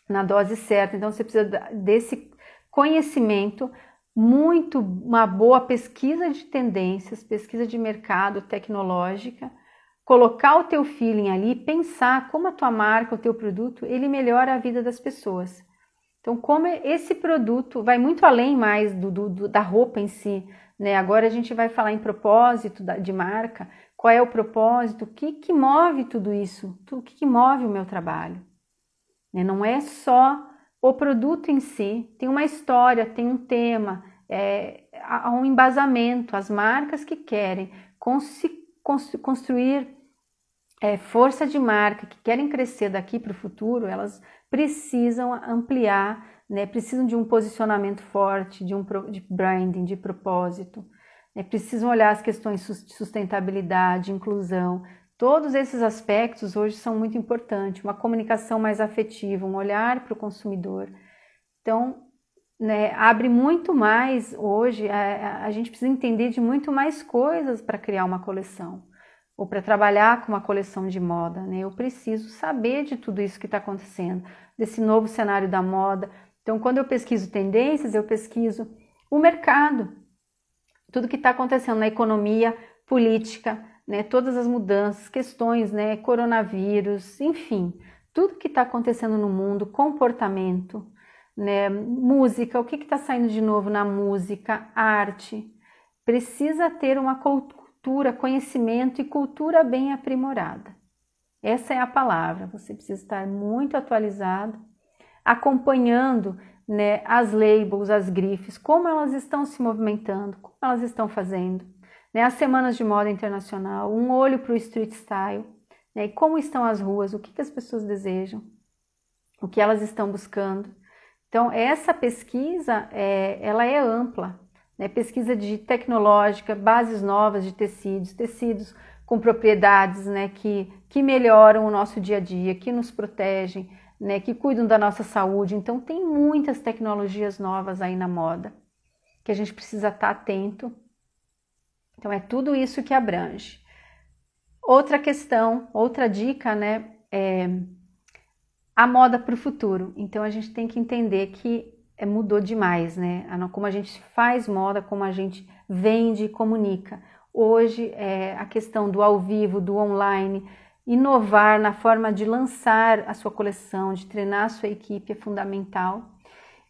na dose certa? Então, você precisa desse conhecimento, uma boa pesquisa de tendências, pesquisa de mercado tecnológica, colocar o teu feeling ali, pensar como a tua marca, o teu produto, ele melhora a vida das pessoas. Então, como esse produto vai muito além mais da roupa em si, né? Agora a gente vai falar em propósito de marca, qual é o propósito, o que move tudo isso, o que move o meu trabalho. Né? Não é só o produto em si, tem uma história, tem um tema, há um embasamento. As marcas que querem construir força de marca, que querem crescer daqui para o futuro, elas precisam ampliar, né? Precisam de um posicionamento forte, de branding, de propósito, né? Precisam olhar as questões de sustentabilidade, inclusão. Todos esses aspectos hoje são muito importantes, uma comunicação mais afetiva, um olhar para o consumidor. Então, né, abre muito mais hoje, a gente precisa entender de muito mais coisas para criar uma coleção, ou para trabalhar com uma coleção de moda, né? Eu preciso saber de tudo isso que está acontecendo, desse novo cenário da moda. Então, quando eu pesquiso tendências, eu pesquiso o mercado, tudo que está acontecendo na economia, política, né? Todas as mudanças, questões, né? Coronavírus, enfim, tudo que está acontecendo no mundo, comportamento, né? Música, o que está saindo de novo na música, arte. Precisa ter uma cultura, conhecimento e cultura bem aprimorada. Essa é a palavra. Você precisa estar muito atualizado, acompanhando, né, as labels, as grifes, como elas estão se movimentando, como elas estão fazendo, né? As semanas de moda internacional, um olho para o street style, né? E como estão as ruas, o que as pessoas desejam, o que elas estão buscando. Então, essa pesquisa, ela é ampla, né? Pesquisa de tecnológica, bases novas de tecidos com propriedades, né? que melhoram o nosso dia a dia, que nos protegem, né? Que cuidam da nossa saúde. Então, tem muitas tecnologias novas aí na moda, que a gente precisa estar atento. Então, é tudo isso que abrange. Outra questão, outra dica, né? A moda para o futuro. Então a gente tem que entender que mudou demais, né? Como a gente faz moda, como a gente vende e comunica. Hoje a questão do ao vivo, do online, inovar na forma de lançar a sua coleção, de treinar a sua equipe é fundamental.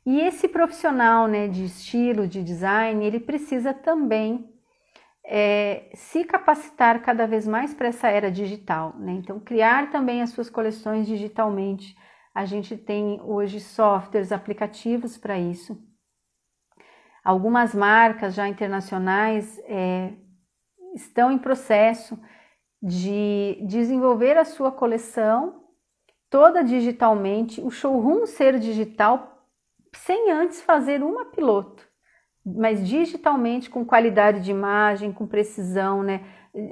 E esse profissional, né, de estilo, de design, ele precisa também se capacitar cada vez mais para essa era digital, né? Então, criar também as suas coleções digitalmente. A gente tem hoje softwares, aplicativos para isso. Algumas marcas já internacionais estão em processo de desenvolver a sua coleção toda digitalmente, o showroom ser digital, sem antes fazer uma piloto, mas digitalmente, com qualidade de imagem, com precisão, né,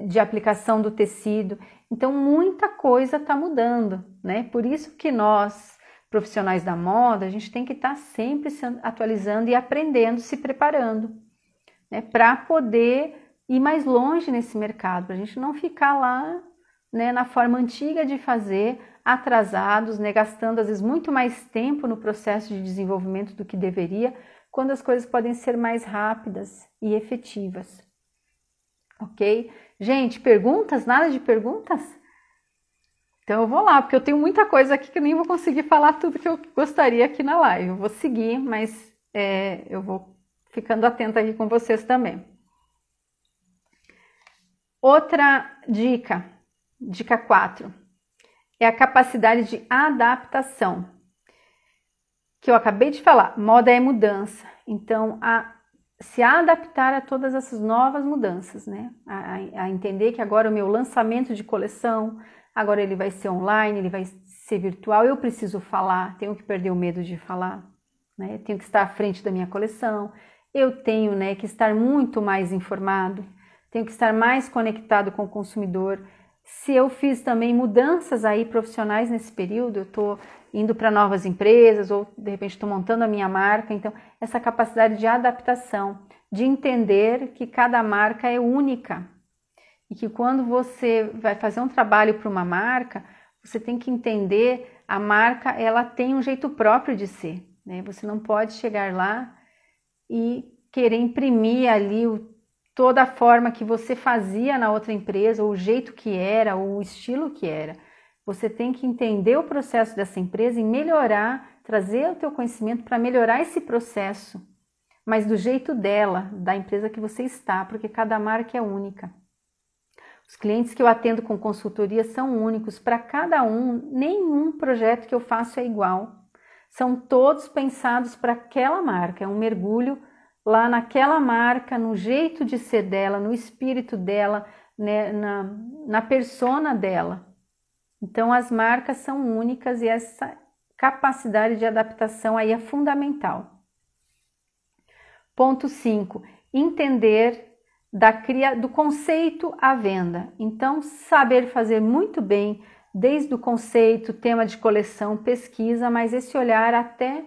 de aplicação do tecido. Então, muita coisa está mudando, né? Por isso que nós, profissionais da moda, a gente tem que estar sempre se atualizando e aprendendo, se preparando, né, para poder ir mais longe nesse mercado, para a gente não ficar lá, né, na forma antiga de fazer, atrasados, né, gastando às vezes muito mais tempo no processo de desenvolvimento do que deveria, quando as coisas podem ser mais rápidas e efetivas. Ok? Gente, perguntas? Nada de perguntas? Então eu vou lá, porque eu tenho muita coisa aqui que eu nem vou conseguir falar tudo que eu gostaria aqui na live. Eu vou seguir, mas eu vou ficando atenta aqui com vocês também. Outra dica, dica 4, é a capacidade de adaptação. Que eu acabei de falar, moda é mudança, então se adaptar a todas essas novas mudanças, né? A entender que agora o meu lançamento de coleção, agora ele vai ser online, ele vai ser virtual, eu preciso falar, tenho que perder o medo de falar, né? Tenho que estar à frente da minha coleção, eu tenho, né, que estar muito mais informado, tenho que estar mais conectado com o consumidor. Se eu fiz também mudanças aí profissionais nesse período, eu estou indo para novas empresas ou de repente estou montando a minha marca, então essa capacidade de adaptação, de entender que cada marca é única e que quando você vai fazer um trabalho para uma marca, você tem que entender a marca, ela tem um jeito próprio de ser, né? Você não pode chegar lá e querer imprimir ali toda a forma que você fazia na outra empresa, ou o jeito que era, ou o estilo que era. Você tem que entender o processo dessa empresa e melhorar, trazer o teu conhecimento para melhorar esse processo, mas do jeito dela, da empresa que você está, porque cada marca é única. Os clientes que eu atendo com consultoria são únicos, para cada um, nenhum projeto que eu faço é igual. São todos pensados para aquela marca, é um mergulho lá naquela marca, no jeito de ser dela, no espírito dela, né, na persona dela. Então as marcas são únicas e essa capacidade de adaptação aí é fundamental. Ponto 5, entender do conceito à venda. Então, saber fazer muito bem, desde o conceito, tema de coleção, pesquisa, mas esse olhar até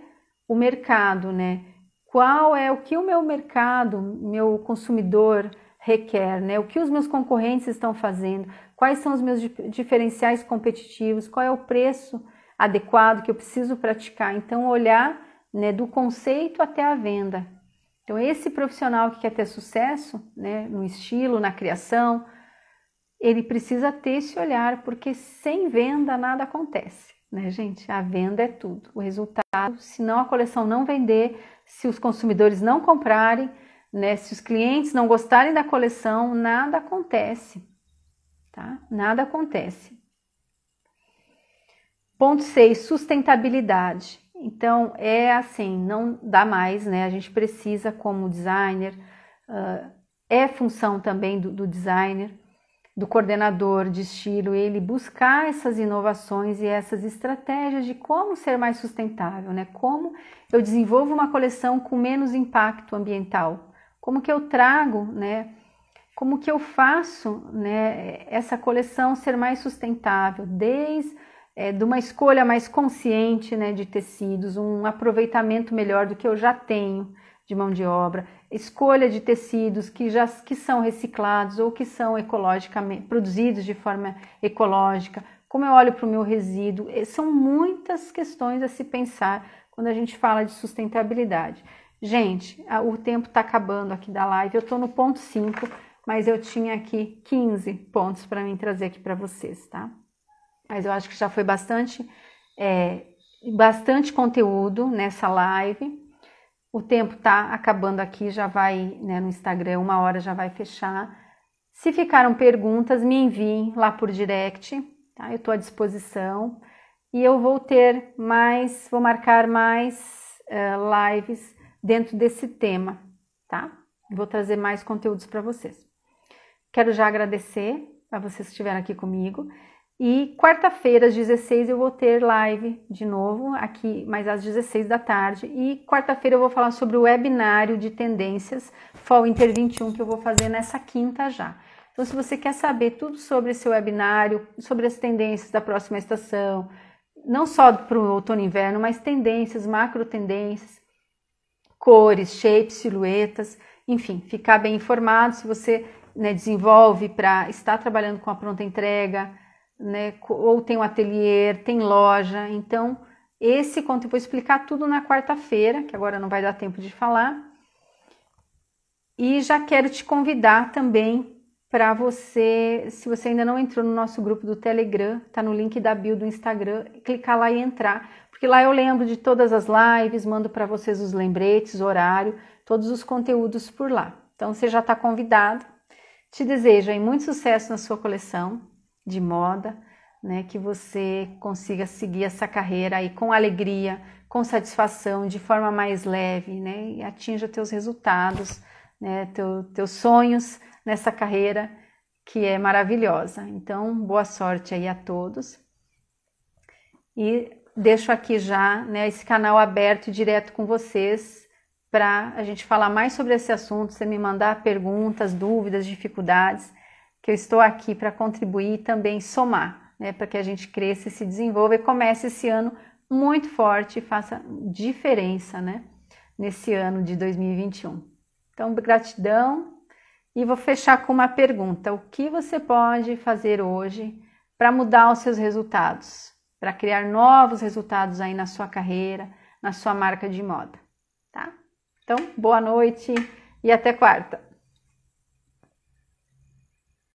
o mercado, né? Qual é o que o meu mercado, meu consumidor requer, né? O que os meus concorrentes estão fazendo, quais são os meus diferenciais competitivos, qual é o preço adequado que eu preciso praticar. Então, olhar, né, do conceito até a venda. Então, esse profissional que quer ter sucesso, né, no estilo, na criação, ele precisa ter esse olhar, porque sem venda nada acontece, né, gente? A venda é tudo. O resultado, se não a coleção não vender, se os consumidores não comprarem, né, se os clientes não gostarem da coleção, nada acontece, tá? Nada acontece. Ponto 6, sustentabilidade. Então, é assim, não dá mais, né? A gente precisa, como designer, é função também do designer, do coordenador de estilo, ele buscar essas inovações e essas estratégias de como ser mais sustentável, né? Como eu desenvolvo uma coleção com menos impacto ambiental, como que eu trago, né? Como que eu faço, né, essa coleção ser mais sustentável, desde de uma escolha mais consciente, né, de tecidos, um aproveitamento melhor do que eu já tenho de mão de obra, escolha de tecidos que são reciclados ou que são ecologicamente produzidos de forma ecológica, como eu olho para o meu resíduo. São muitas questões a se pensar quando a gente fala de sustentabilidade. Gente, o tempo está acabando aqui da live, eu estou no ponto 5, mas eu tinha aqui 15 pontos para mim trazer aqui para vocês, tá? Mas eu acho que já foi bastante conteúdo nessa live. O tempo está acabando aqui, já vai, né, no Instagram, 1 hora já vai fechar. Se ficaram perguntas, me enviem lá por direct, tá? Eu estou à disposição. E eu vou marcar mais lives dentro desse tema, tá? Vou trazer mais conteúdos para vocês. Quero já agradecer a vocês que estiveram aqui comigo. E quarta-feira, às 16, eu vou ter live de novo, aqui, mas às 16 da tarde. E quarta-feira eu vou falar sobre o webinário de tendências Fall Winter 21, que eu vou fazer nessa quinta já. Então, se você quer saber tudo sobre esse webinário, sobre as tendências da próxima estação, não só para o outono e inverno, mas tendências, macro tendências, cores, shapes, silhuetas, enfim, ficar bem informado. Se você, né, desenvolve para estar trabalhando com a pronta entrega, né, ou tem um ateliê, tem loja, então esse conteúdo eu vou explicar tudo na quarta-feira, que agora não vai dar tempo de falar. E já quero te convidar também para você, se você ainda não entrou no nosso grupo do Telegram, tá no link da bio do Instagram, clicar lá e entrar, porque lá eu lembro de todas as lives, mando para vocês os lembretes, o horário, todos os conteúdos por lá. Então você já está convidado. Te desejo aí muito sucesso na sua coleção de moda, né, que você consiga seguir essa carreira aí com alegria, com satisfação, de forma mais leve, né, e atinja teus resultados, né, teus sonhos nessa carreira que é maravilhosa. Então, boa sorte aí a todos. E deixo aqui já, né, esse canal aberto e direto com vocês para a gente falar mais sobre esse assunto, você me mandar perguntas, dúvidas, dificuldades, que eu estou aqui para contribuir e também somar, né, para que a gente cresça e se desenvolva e comece esse ano muito forte e faça diferença, né, nesse ano de 2021. Então, gratidão, e vou fechar com uma pergunta: o que você pode fazer hoje para mudar os seus resultados, para criar novos resultados aí na sua carreira, na sua marca de moda, tá? Então, boa noite e até quarta.